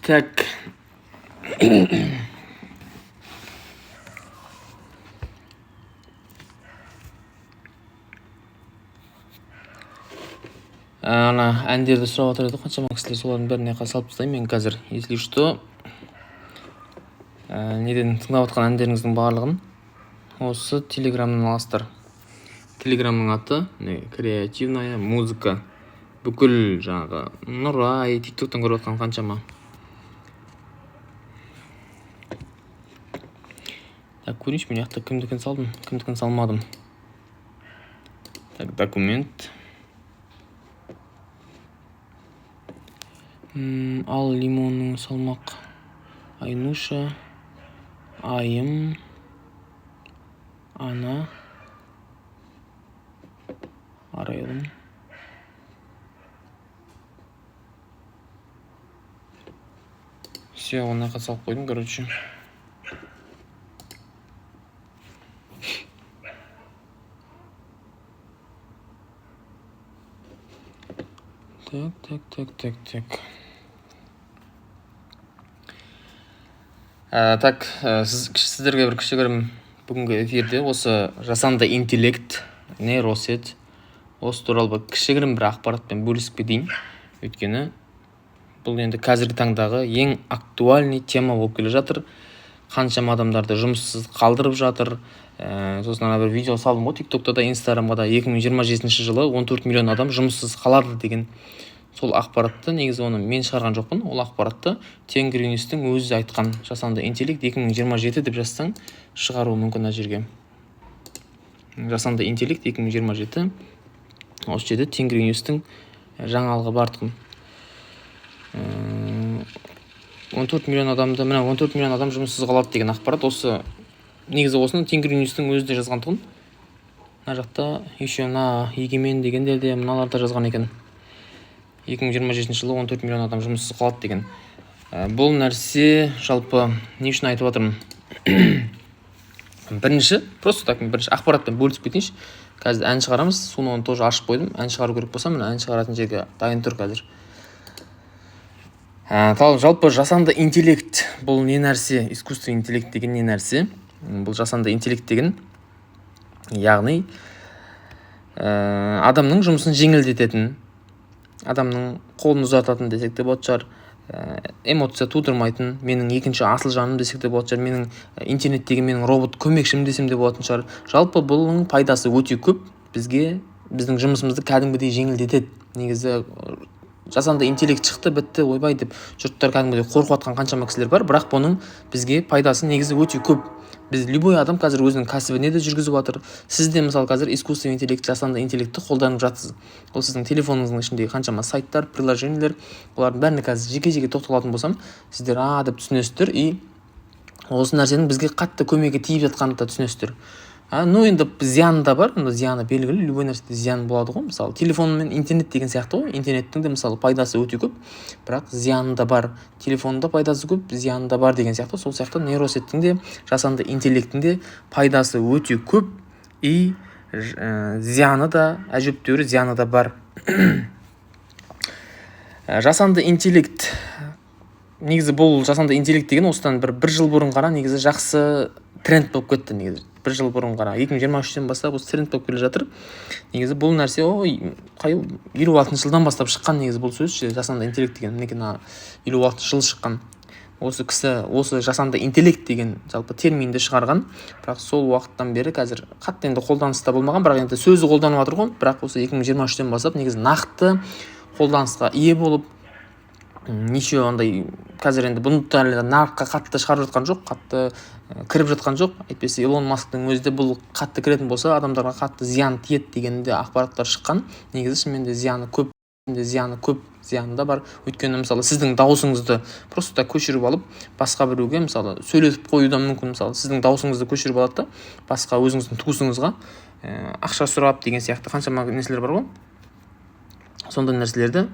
Так. Ана әндерді сұрап жатыр еді, қаншама кісілер, солардың бәріне салып тастаймын мен қазір. Если что, неден тыңдап жатқан әндеріңіздің барлығын осы телеграмнан аласыздар. Телеграмның аты креативная музыка. Бүкіл жаңағы Нұрай, тиктоктан көріп жатқан қаншама. Так, көрейінші, мен яқта кімдікін салдым, кімдікін салмадым. Так, документ. Ал лимонның салмақ. Айнуша, Айым, Ана, Арайлым. Все, оны салып қойдым, короче. Так. Так, сіздерге бір кішігірім бүгінгі эфирде осы жасанды интеллект, нейросет, осы туралы кішігірім бір ақпаратпен бөлісіп кетейін. Өйткені бұл енді қазіргі таңдағы ең актуальный тема болып келе жатыр. Қаншама адамдарды жұмыссыз қалдырып жатыр. Сосын ана бір видео салдым ғой тиктокта да, инстаграмға да. 2027 жылы 14 миллион адам жұмыссыз қалады деген сол ақпаратты, негізі оны мен шығарған жоқпын. Ол ақпаратты Тенгринюстің өзі айтқан. Жасанды интеллект 2027 деп жазсаң шығаруы мүмкін жерге. Жасанды интеллект 2027. Осы жерде Тенгринюстің жаңалығы бар тұғын. 14 миллион адамды, мына 14 миллион адам жұмыссыз қалады деген ақпарат. Осы негізі осыны Тенгринюстің өзі де жазған тұғын. Мына жақта еще егемен дегенде де мыналарда жазған екен. 2027 жылы 14 миллион адам жұмыссыз қалады деген. Бұл нәрсе жалпы не үшін айтып жатырмын? Бірінші ақпаратпен бөлісіп кетейінші. Қазір ән шығарамыз, соны тоже ашып қойдым. Ән шығару керек болса, мына ән шығаратын жерге дайын тұр қазір. Жалпы жасанды интеллект бұл не нәрсе? Искусственный интеллект деген не нәрсе? Бұл жасанды интеллект деген, яғни адамның жұмысын жеңілдететін, адамның қолын ұзартатын десек те болады шығар, эмоция тудырмайтын, менің екінші асыл жаным десек те болады шығар, менің интернеттегі менің робот көмекшім десем де болатын шығар. Жалпы бұның пайдасы өте көп, біздің жұмысымызды кәдімгідей жеңілдетеді. Негізі жасанды интеллект шықты, бітті, ойбай деп жұрттар кәдімгідей қорқып жатқан қаншама кісілер бар, бірақ бұның бізге пайдасы негізі өте көп. Біз любой адам қазір өзінің кәсібіне де жүргізіп жатыр. Сіз де мысалы қазір искусственный интеллект, жасанды интеллектті қолданып жатсыз. Ол сіздің телефоныңыздың ішіндегі қаншама сайттар, приложениелер, олардың бәріне қазір жеке-жеке тоқталатын болсам, сіздер деп түсінесіздер, и осы нәрсенің бізге қатты көмегі тиіп жатқанын да түсінесіздер. Енді зияны да бар, зияны белгілі, любой нәрседе зиян болады ғой. Мысалы, телефон мен интернет деген сияқты ғой. Интернеттің де мысалы пайдасы өте көп, бірақ зияны да бар. Телефонның да пайдасы көп, зияны да бар деген сияқты. Сол сияқты нейросеттің де, жасанды интеллекттің де пайдасы өте көп, и зияны да, әжептәуір зияны да бар. Жасанды интеллект, негізі бұл жасанды интеллект деген осыдан бір жыл бұрын қара негізі жақсы тренд болып кетті. Негізі бір жыл бұрын қара, 2023-тен бастап осы тренд болып келе жатыр. Негізі бұл нәрсе 56 жылдан бастап шыққан, негізі бұл сөз, жасанды интеллект деген. Мінекей 56 жыл шыққан. Осы кісі осы жасанды интеллект деген жалпы терминді шығарған, бірақ сол уақыттан бері қазір қатты енді қолданыста болмаған, бірақ енді сөзі қолданып жатыр ғой. Бірақ осы 2023-тен бастап негізі нақты қолданысқа ие болып, неше андай қазір енді бұны нарыққа қатты шығарып жатқан жоқ, қатты кіріп жатқан жоқ. Әйтпесе Илон Масктың өзі де бұл қатты кіретін болса, адамдарға қатты зиян тиеді дегенде ақпараттар шыққан. Негізі шынымен де зияны көп, зияны да бар. Өйткені мысалы сіздің дауысыңызды просто көшіріп алып, басқа біреуге мысалы сөйлетіп қоюдан мүмкін. Мысалы сіздің дауысыңызды көшіріп алады да, басқа өзіңіздің туысыңызға ақша сұрап деген сияқты қаншама нәрселер бар ғой. Сондай нәрселерді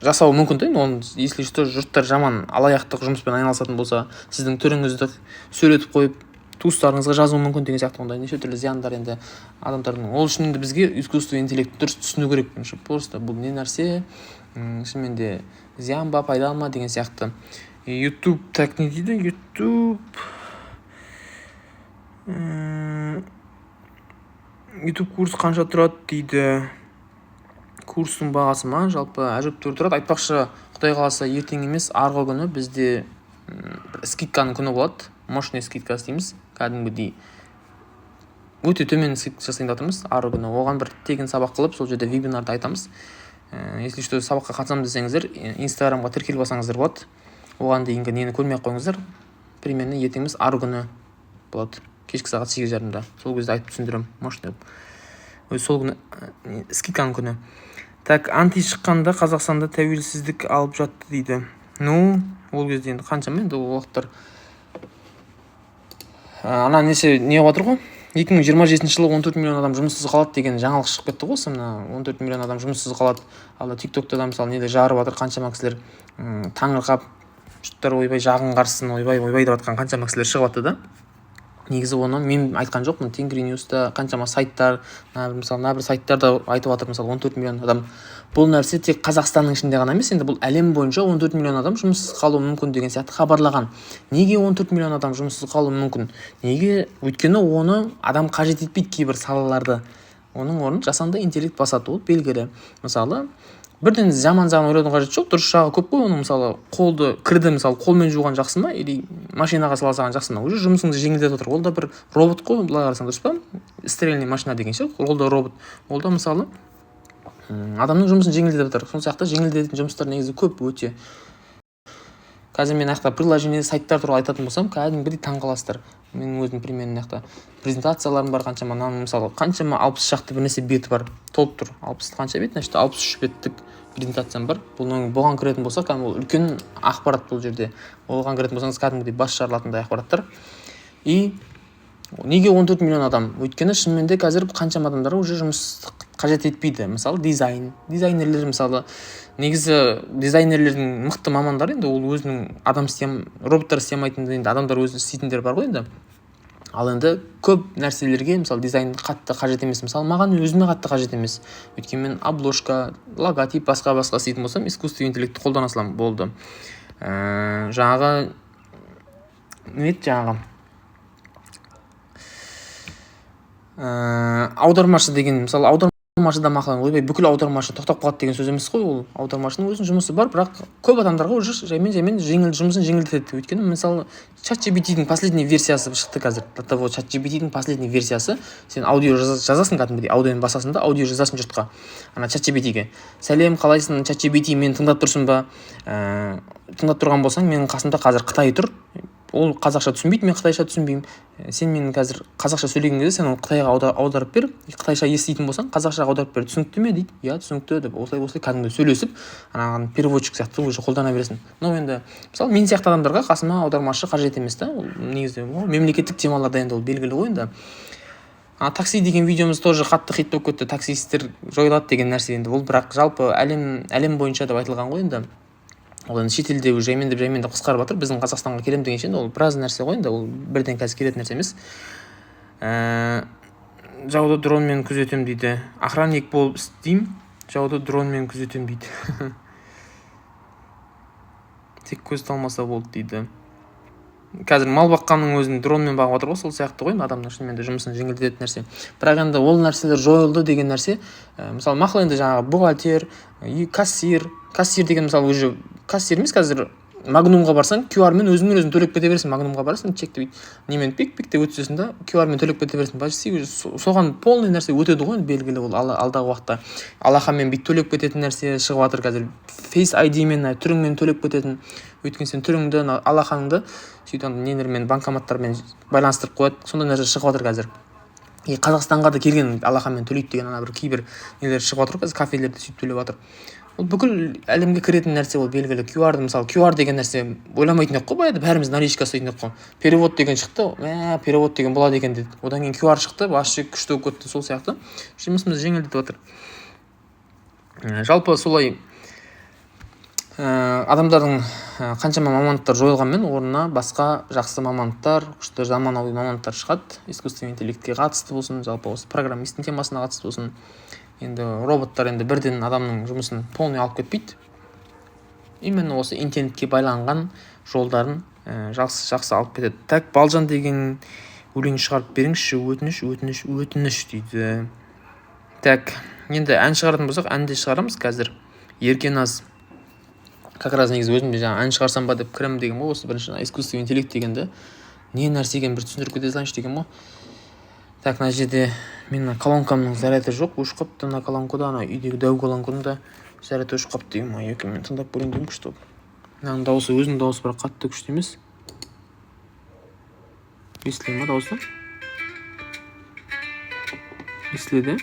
жасау мүмкін да. Оны если что жұрттар жаман алаяқтық жұмыспен айналысатын болса, сіздің түріңізді сөйлетіп қойып туыстарыңызға жазуы мүмкін деген сияқты ондай неше түрлі зияндар енді адамдардың. Ол үшін бізге искусственный интеллектті дұрыс түсіну керек. Просто бұл не нәрсе, шынымен де зиян ба пайда ма деген сияқты. YouTube так не дейді? YouTube курс қанша тұрады дейді. Курстың бағасы ма? Жалпы әжептәуір тұрады. Айтпақшы, Құдай қаласа ертең емес арғы күні бізде скидканың күні болады. Мощный скидкасы дейміз. Кәдімгідей өте төмен скидка жасайын деп жатырмыз арғы күні. Оған бір тегін сабақ қылып, сол жерде вебинарды айтамыз. Если что сабаққа қатысамын десеңіздер, инстаграмға тіркеліп алсаңыздар болады. Оған дейінгі нені көрмей қойыңыздар. Примерно ертең емес арғы күні болады. Кешкі сағат 8:30-да. Сол кезде айтып түсіндіремін. Мощный. Сол күні скидканың күні. Так, анти шыққанда Қазақстанда тәуелсіздік алып жатты дейді. Ол кезде енді қаншама енді ол уақыттар. Ана не отыр ғой? 2027 жылы 14 миллион адам жұмыссыз қалады деген жаңалық шығып кетті ғой. Мына 14 миллион адам жұмыссыз қалады. Ал TikTok'та да мысалы неде жарып жатыр қаншама кісілер таңырқап, жұрттар ойбай жағың қарсын, ойбай деп жатқан қаншама кісілер шығып жатты да. Негізі оны мен айтқан жоқпын. Тенгриньюста қаншама сайттар, мысалы бір сайттарда айтып жатыр, мысалы 14 миллион адам. Бұл нәрсе тек Қазақстанның ішінде ғана емес, енді бұл әлем бойынша 14 миллион адам жұмыссыз қалуы мүмкін деген сияқты хабарлаған. Неге 14 миллион адам жұмыссыз қалуы мүмкін? Неге? Өйткені оны адам қажет етпейді кейбір салаларды. Оның орнын жасанды интеллект басады, ол белгілі. Мысалы, бірден жаман жағын ойлаудың қажеті жоқ. Дұрыс жағы көп қой оның. Мысалы, кірді мысалы қолмен жуған жақсы ма, или машинаға сала салған жақсы ма? Уже жұмысыңды жеңілдетіп отыр. Ол да бір робот қой, былай қарасаң, дұрыс па? Стиральный машина деген ше, ол да робот. Ол да мысалы адамның жұмысын жеңілдетіп отыр. Сол сияқты жеңілдететін жұмыстар негізі көп өте. Қазір мен аяқта приложение сайттар туралы айтатын болсам, кәдімгідей таңқаласыздар. Менің өзім примерно аяқта презентацияларым бар қаншама, мысалы қаншама 60 шақты бір нәрсе беті бар, толып тұр. 60 қанша бет, значит 63 беттік презентациям бар. Бұған кіретін болсақ, ол үлкен ақпарат бұл жерде. Оған кіретін болсаңыз кәдімгідей бас жарылатындай ақпараттар. И неге 14 миллион адам? Өйткені шынымен де қазір қаншама адамдар уже жұмыс қажет етпейді. Мысалы дизайнерлер, мысалы негізі дизайнерлердің мықты мамандары, енді ол өзінің роботтар істемейтін, енді адамдар өзі істейтіндер бар ғой енді. Ал енді көп нәрселерге мысалы дизайн қатты қажет емес. Мысалы маған өзіме қатты қажет емес. Өйткені мен обложка, логотип, басқа істейтін болсам, искусственный интеллектті қолдана салам, болды. Аудармашы деген, мысалы аудармашыда мақалан, ойбай бүкіл аудармашы тоқтап қалады деген сөз емес қой. Ол аудармашының өзінің жұмысы бар, бірақ көп адамдарға уже жаймен жұмысын жеңілдетеді. Өйткені мысалы ChatGPT-дің последний версиясы шықты қазір. До того ChatGPT-дің последний версиясы, сен аудио жазасың, кәдімгідей аудионың басасың да аудио жазасың жұртқа, ана ChatGPT-ге. Сәлем, қалайсың, ChatGPT, мені тыңдап тұрсың ба? Тыңдап тұрған болсаң, менің қасымда қазір Қытай тұр. Ол қазақша түсінбейді, мен қытайша түсінбеймін. Сен менің қазір қазақша сөйлеген кезде сен оны қытайға аударып бер. Қытайша еститін болсаң, қазақшаға аударып бер. Түсінікті ме дейді. Иә, түсінікті деп осылай кәдімгі сөйлесіп, анаған переводчик сияқты уже қолдана бересің. Енді мысалы мен сияқты адамдарға қасыма аудармашы қажет емес та. Ол негізі мемлекеттік темаларда енді ол белгілі ғой енді. Такси деген видеомыз тоже қатты хит болып кетті. Таксисттер жойылады деген нәрсе енді. Ол бірақ жалпы әлем бойынша деп айтылған ғой енді. Ол енді шетелде жаймен деп қысқарып жатыр. Біздің Қазақстанға келем дегенше ол біраз нәрсе ғой енді, ол бірден қазір келетін нәрсе емес. Жауды дронмен күзетем дейді. Охранник болып істеймін, жауды дронмен күзетем дейді. Тек көз талмаса болды дейді. Қазір мал баққанның өзін дронмен бағып отыр ғой, сол сияқты ғой, адамның шынымен де жұмысын жеңілдететін нәрсе. Бірақ енді ол нәрселер жойылды деген нәрсе, мысалы мақұл енді жаңағы бухгалтер, кассир деген мысалы уже кассир емес, қазір Магнумға барсаң, QR-мен өзің төлеп кете бересің. Магнумға барасың, чекті бүйтіп, немен пик деп өтсесің да, QR-мен төлеп кете бересің. Почти соған полный нәрсе өтеді ғой, белгілі ол алдағы уақытта. Алақанмен бүйтіп төлеп кететін нәрсе шығып жатыр қазір. Face ID-мен, түріңмен төлеп кететін. Өйткені сен түріңді, алақаныңды сөйтіп нелермен, банкоматтармен байланыстырып қояды. Сондай нәрсе шығып жатыр қазір. Қазақстанға да келген алақанмен төлейді деген бір кейбір нелер шығып жатыр. Қазір кафелерде сөйтіп төлеп жатыр. Ол бүкіл әлемге кіретін нәрсе, ол белгілі. Мысалы QR деген нәрсе ойламайтын ек қой, баяғыда бәріміз наличка ұстайтын ек қой. Перевод деген шықты, перевод деген болады екен деді. Одан кейін QR шықты, вообще күшті болып кетті. Сол сияқты жұмысымыз жеңілдетіп жатыр. Жалпы солай адамдардың қаншама мамандықтар жойылғанмен орнына басқа жақсы мамандықтар, күшті заманауи мамандықтар шығады. Искусственный интеллектке қатысты болсын, жалпы осы программисттің темасына қатысты болсын. енді роботтар енді бірден адамның жұмысын полный алып кетпейді. Именно осы интернетке байланған жолдарын жақсы алып кетеді. Так, Балжан деген өлең шығарып беріңізші, өтініш дейді. Так, енді ән шығаратын болсақ, ән де шығарамыз қазір. Еркеназ как раз негізі өзім де жаңа ән шығарсам ба деп кіремін деген ғой, осы бірінші искусственный интеллект дегенді не нәрсе екенін бір түсіндіріп кете салайыншы деген ғой. Так, мына жерде менің колонкамның заряды жоқ, өшіп қалыпты. Мына колонкада, ана үйдегі дәу колонканың да заряды өшіп қалыпты деген. Екен, мен тыңдап көрейін деймін, күшті болып. Мынаның дауысы, өзінің дауысы бірақ қатты күшті емес. Естіледі ма дауысы? Естіледі.